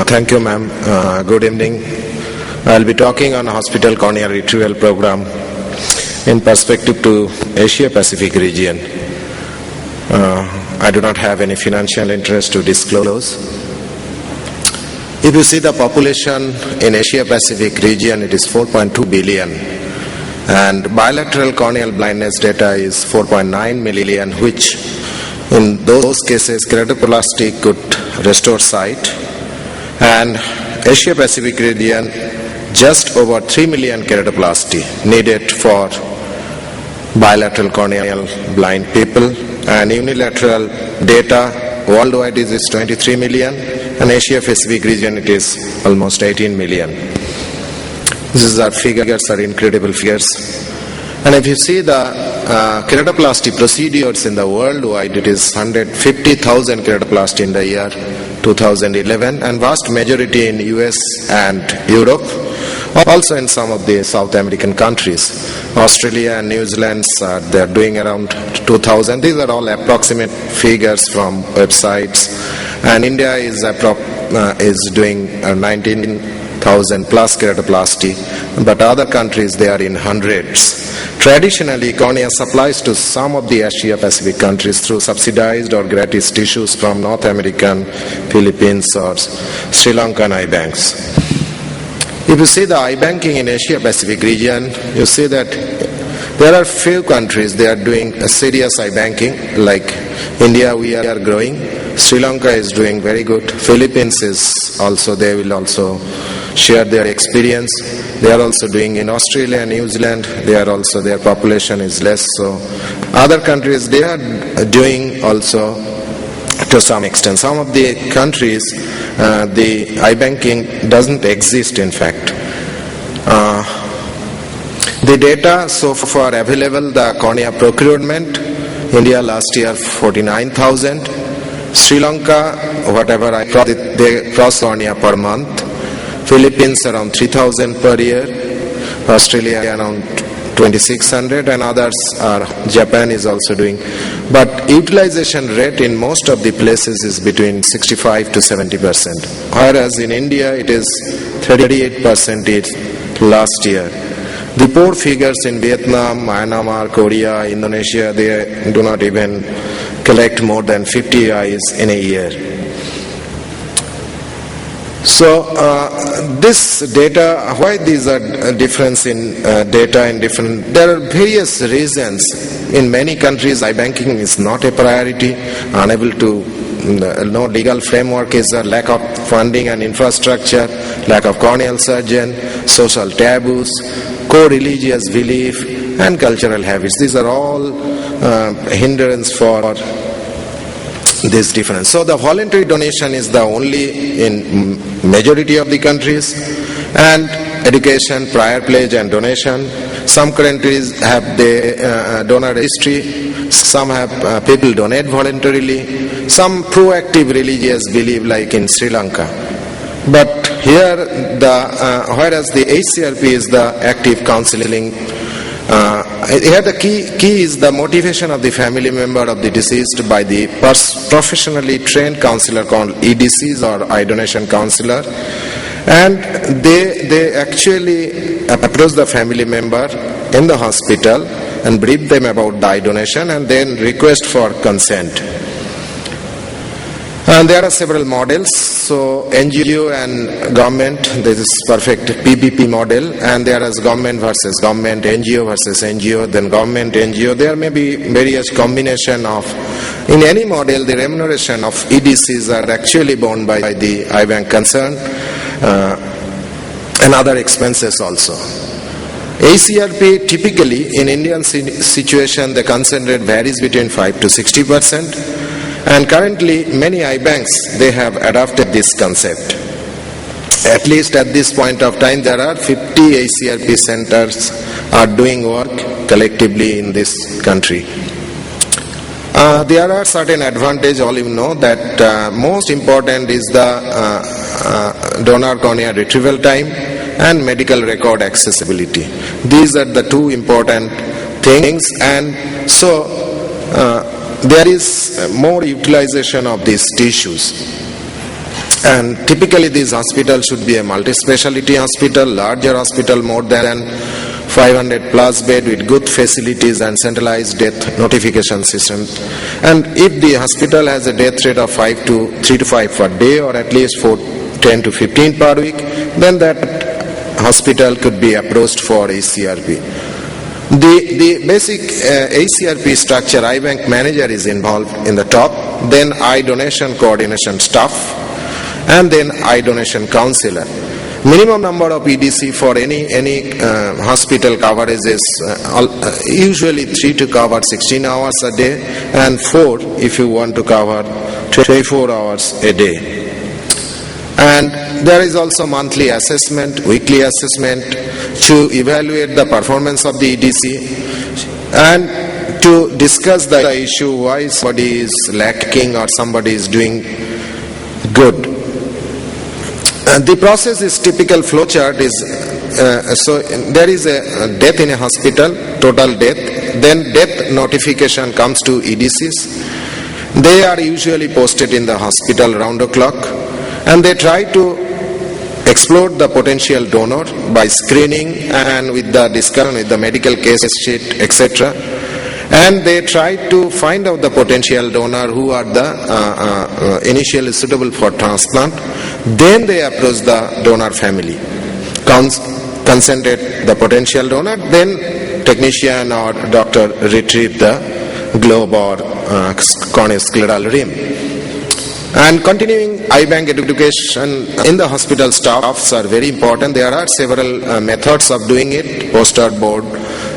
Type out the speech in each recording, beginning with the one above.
Thank you, ma'am. Good evening. I'll be talking on hospital corneal retrieval program in perspective to Asia Pacific region. I do not have any financial interest to disclose. If you see the population in Asia Pacific region, it is 4.2 billion. And bilateral corneal blindness data is 4.9 million, which in those cases keratoplasty could restore sight. And Asia Pacific region, just over 3 million keratoplasty needed for bilateral corneal blind people, and unilateral data worldwide is 23 million, and Asia Pacific region it is almost 18 million. These are figures, are incredible figures. And if you see the keratoplasty procedures in the worldwide, it is 150,000 keratoplasty in the year 2011, and vast majority in US and Europe, also in some of the South American countries. Australia and New Zealand, they are doing around 2,000. These are all approximate figures from websites. And India is doing 19,000 plus keratoplasty, but other countries they are in hundreds. Traditionally, cornea supplies to some of the Asia Pacific countries through subsidized or gratis tissues from North American, Philippines or Sri Lankan eye banks. If you see the eye banking in Asia Pacific region, you see that there are few countries they are doing a serious eye banking. Like India, we are growing. Sri Lanka is doing very good. Philippines is also, they will also share their experience. They are also doing in Australia and New Zealand. They are also, their population is less. So other countries, they are doing also to some extent. Some of the countries, the eye banking doesn't exist in fact. The data so far available, the cornea procurement, India last year 49,000. Sri Lanka, whatever I cross, they cross cornea per month. Philippines around 3,000 per year. Australia around 2,600, and others are, Japan is also doing. But utilization rate in most of the places is between 65 to 70%. Whereas in India it is 38% last year. The poor figures in Vietnam, Myanmar, Korea, Indonesia, they do not even collect more than 50 eyes in a year. So this data, why these are difference in data in different, there are various reasons. In many countries, eye banking is not a priority, unable to, no legal framework is a lack of funding and infrastructure, lack of corneal surgeon, social taboos, co-religious belief, and cultural habits. These are all hindrance for this difference. So the voluntary donation is the only in majority of the countries, and education, prior pledge and donation. Some countries have the donor registry, some have people donate voluntarily, some proactive religious belief like in Sri Lanka. But here, whereas the HCRP is the active counseling, here the key is the motivation of the family member of the deceased by the professionally trained counselor called EDCs or eye donation counselor, and they actually approach the family member in the hospital and brief them about the eye donation and then request for consent. And there are several models. So NGO and government, this is perfect PPP model, and there is government versus government, NGO versus NGO, then government, NGO. There may be various combination of, in any model, the remuneration of EDCs are actually borne by the eye bank concern and other expenses also. ACRP typically in Indian situation, the consent rate varies between 5 to 60%. And currently, many eye banks, they have adopted this concept. At least at this point of time, there are 50 ACRP centers are doing work collectively in this country. There are certain advantages, all you know, that most important is the donor cornea retrieval time and medical record accessibility. These are the two important things, and so there is more utilization of these tissues. And typically these hospitals should be a multi-speciality hospital, larger hospital, more than 500 plus bed with good facilities and centralized death notification system. And if the hospital has a death rate of 3 to 5 per day, or at least 10 to 15 per week, then that hospital could be approached for ACRP. The basic ACRP structure, eye bank manager is involved in the top, then eye donation coordination staff, and then eye donation counselor. Minimum number of EDC for any hospital coverage is usually 3 to cover 16 hours a day, and 4 if you want to cover 24 hours a day. And there is also monthly assessment, weekly assessment to evaluate the performance of the EDC and to discuss the issue why somebody is lacking or somebody is doing good. The process is typical flowchart is so there is a death in a hospital, total death, then death notification comes to EDCs. They are usually posted in the hospital round the clock, and they try to explore the potential donor by screening and with the discussion with the medical case sheet, etc. And they try to find out the potential donor who are the initially suitable for transplant. Then they approach the donor family, consented the potential donor, then technician or doctor retrieve the globe or corneoscleral rim. And continuing eye bank education in the hospital staffs are very important. There are several methods of doing it. Poster board,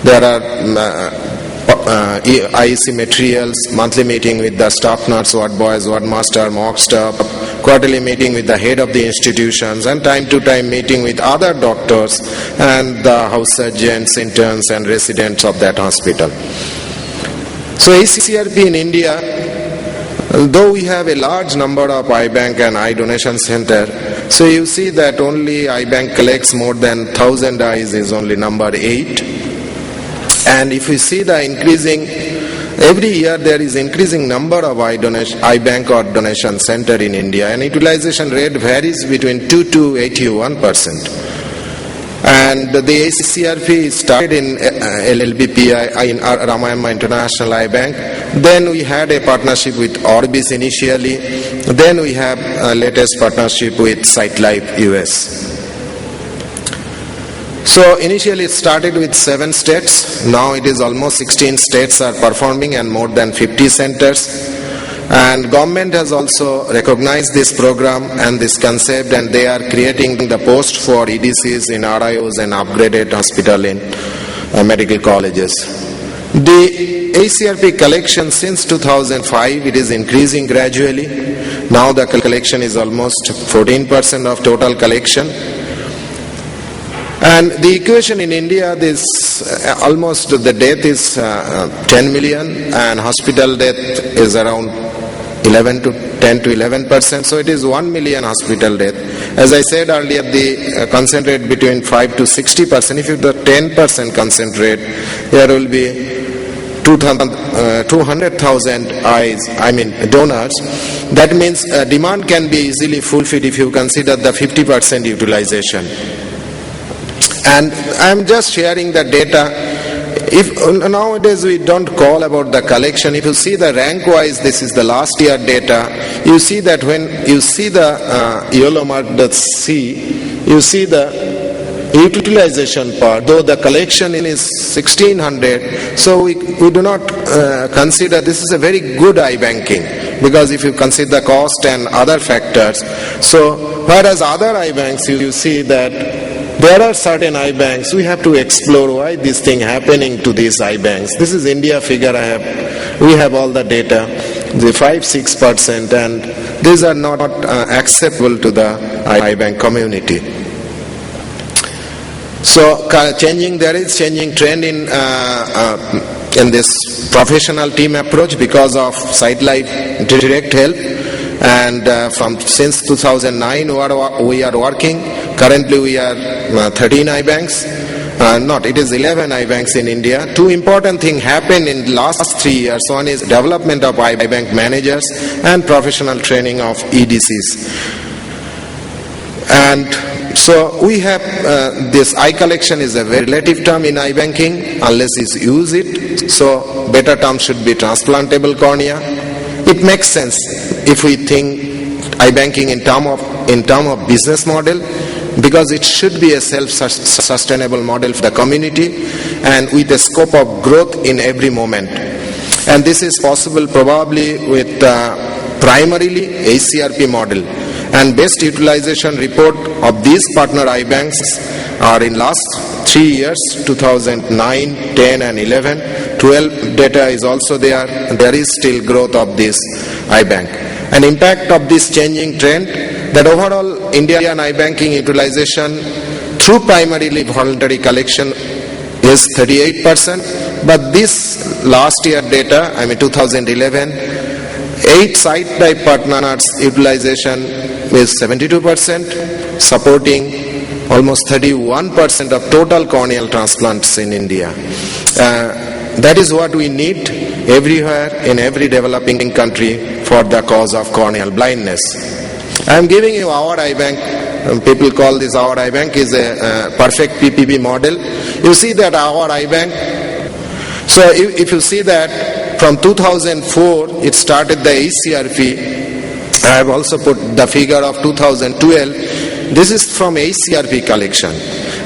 there are IEC materials, monthly meeting with the staff nurse, ward boys, ward master, mock staff, quarterly meeting with the head of the institutions, and time to time meeting with other doctors and the house surgeons, interns and residents of that hospital. So ACRP in India, though we have a large number of eye bank and eye donation center, so you see that only eye bank collects more than 1,000 eyes is only number 8. And if we see the increasing, every year there is increasing number of eye bank or donation center in India, and utilization rate varies between 2 to 81%. And the ACRP started in LLBP in Ramayana International Eye Bank. Then we had a partnership with Orbis initially. Then we have a latest partnership with SightLife US. So initially it started with 7 states. Now it is almost 16 states are performing and more than 50 centers. And government has also recognized this program and this concept, and they are creating the post for EDCs in RIOs and upgraded hospital in medical colleges. The ACRP collection since 2005, it is increasing gradually. Now the collection is almost 14% of total collection. And the equation in India, this almost the death is 10 million and hospital death is around 10 to 11%. So it is 1 million hospital death. As I said earlier, the concentrate between 5 to 60%. If you the 10% concentrate, there will be 200,000 donors. That means demand can be easily fulfilled if you consider the 50% utilization. And I am just sharing the data. If nowadays we don't call about the collection, if you see the rank wise, this is the last year data, you see that when you see the yellow marked C, you see the utilization part, though the collection is 1600, so we do not consider this is a very good eye banking, because if you consider the cost and other factors. So whereas other eye banks, you see that there are certain eye banks, we have to explore why this thing happening to these eye banks. This is India figure we have all the data, the 5-6%, and these are not acceptable to the eye bank community. So there is changing trend in this professional team approach because of SightLife Direct Help. And since 2009 we are working. Currently we are 13 eye banks. It is 11 eye banks in India. 2 important things happened in the last 3 years. One is development of eye bank managers and professional training of EDCs. And so we have this eye collection is a very relative term in eye banking unless you use it. So better term should be transplantable cornea. It makes sense if we think eye banking in term of business model, because it should be a self-sustainable model for the community and with a scope of growth in every moment. And this is possible probably with primarily ACRP model. And best utilization report of these partner eye banks are in last 3 years, 2009, 10 and 11. 12 data is also there. There is still growth of this eye bank. An impact of this changing trend, that overall Indian eye banking utilization through primarily voluntary collection is 38%. But this last year data, 2011, 8 site type partners utilization is 72%, supporting almost 31% of total corneal transplants in India. That is what we need everywhere in every developing country for the cause of corneal blindness. I am giving you our eye bank. People call this our eye bank is a perfect PPP model. You see that our eye bank. So if you see that from 2004 it started the ACRP. I have also put the figure of 2012. This is from ACRP collection.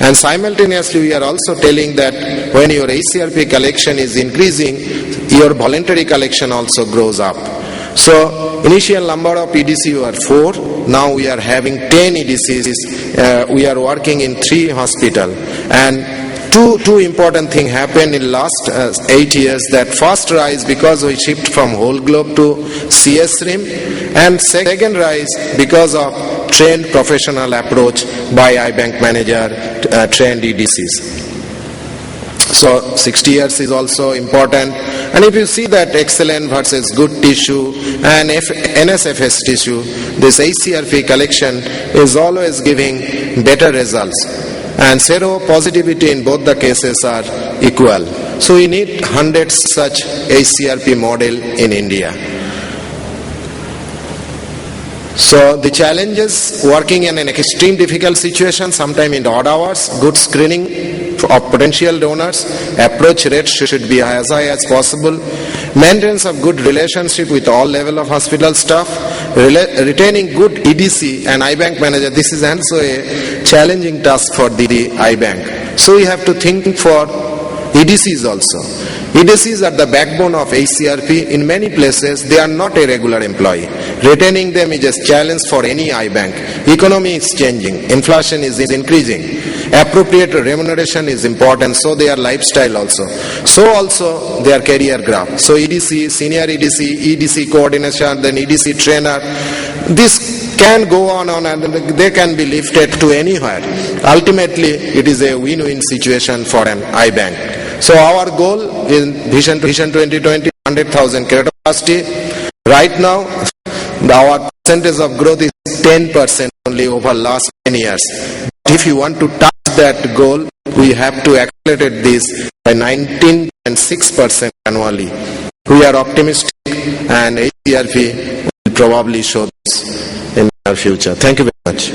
And simultaneously we are also telling that when your ACRP collection is increasing, your voluntary collection also grows up. So initial number of EDC were 4. Now we are having 10 EDCs. We are working in 3 hospitals. And two important things happened in last 8 years. That first rise because we shift from whole globe to CS rim, and second rise because of trained professional approach by eye bank manager, trained EDCs. So 60 years is also important. And if you see that excellent versus good tissue and NSFS tissue, this ACRP collection is always giving better results. And seropositivity in both the cases are equal. So we need 100 such ACRP model in India. So the challenges working in an extreme difficult situation, sometime in odd hours, good screening of potential donors, approach rate should be as high as possible, maintenance of good relationship with all level of hospital staff, retaining good EDC and eye bank manager. This is also a challenging task for the eye bank. So we have to think for EDCs also. EDCs are the backbone of ACRP. In many places, they are not a regular employee. Retaining them is a challenge for any eye bank. Economy is changing. Inflation is increasing. Appropriate remuneration is important. So their lifestyle also. So also their career graph. So EDC, senior EDC, EDC coordination, then EDC trainer. This can go on and they can be lifted to anywhere. Ultimately, it is a win-win situation for an eye bank. So our goal in Vision 2020, 100,000 keratoplasty. Right now, our percentage of growth is 10% only over last 10 years. If you want to touch that goal, we have to accelerate this by 19.6% annually. We are optimistic and ACRP will probably show this in our future. Thank you very much.